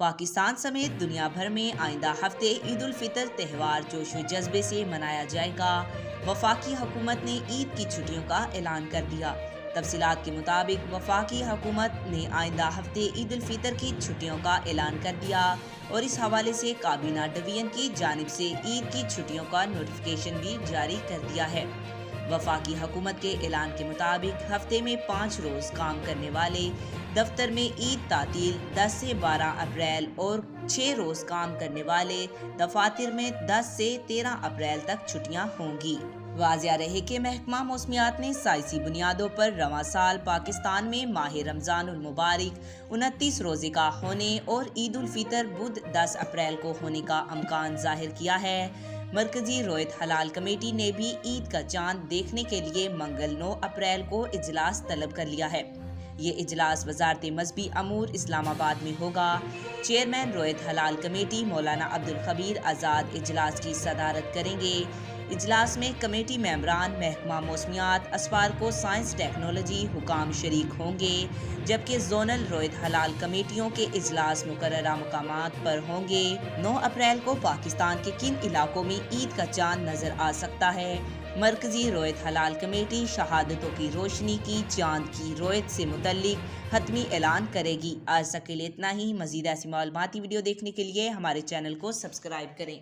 पाकिस्तान समेत दुनिया भर में आइंदा हफ्ते ईद उल फितर त्यौहार जोश व जज्बे से मनाया जाएगा। वफाकी हुकूमत ने ईद की छुट्टियों का ऐलान कर दिया। तफसीलात के मुताबिक वफाकी हुकूमत ने आइंदा हफ्ते ईद उल फितर की छुट्टियों का ऐलान कर दिया और इस हवाले से काबीना डिवीजन की जानिब से ईद की छुट्टियों का नोटिफिकेशन भी जारी कर दिया है। वफाकी हुकूमत के ऐलान के मुताबिक हफ्ते में 5 रोज काम करने वाले दफ्तर में ईद तातील 10 से 12 अप्रैल और 6 रोज काम करने वाले दफातर में 10 से 13 अप्रैल तक छुट्टियां होंगी। वाज़िया रहे कि महकमा मौसमियात ने साइंसी बुनियादों पर रवां साल पाकिस्तान में माह रमजान उल मुबारक 29 रोजे का होने और ईद उल फितर बुध 10 अप्रैल को होने का अमकान जाहिर किया है। मरकजी रोयत हलाल कमेटी ने भी ईद का चांद देखने के लिए मंगल 9 अप्रैल को इजलास तलब कर लिया है। ये इजलास वजारत मजहबी अमूर इस्लामाबाद में होगा। चेयरमैन रोयत हलाल कमेटी मौलाना अब्दुल खबीर आज़ाद इजलास की सदारत करेंगे। इजलास में कमेटी मेंबरान महकमा मौसमियात असफारको साइंस टेक्नोलॉजी हुकाम शरीक होंगे, जबकि जोनल रोयत हलाल कमेटियों के इजलास मुकर्ररा मकामात पर होंगे। 9 अप्रैल को पाकिस्तान के किन इलाकों में ईद का चांद नजर आ सकता है? मरकजी रोयत हलाल कमेटी शहादतों की रोशनी की चांद की रोयत से मुतल्लिक हतमी ऐलान करेगी। आज तक के लिए इतना ही। मजीद ऐसी मालूमाती वीडियो देखने के लिए हमारे चैनल को सब्सक्राइब करें।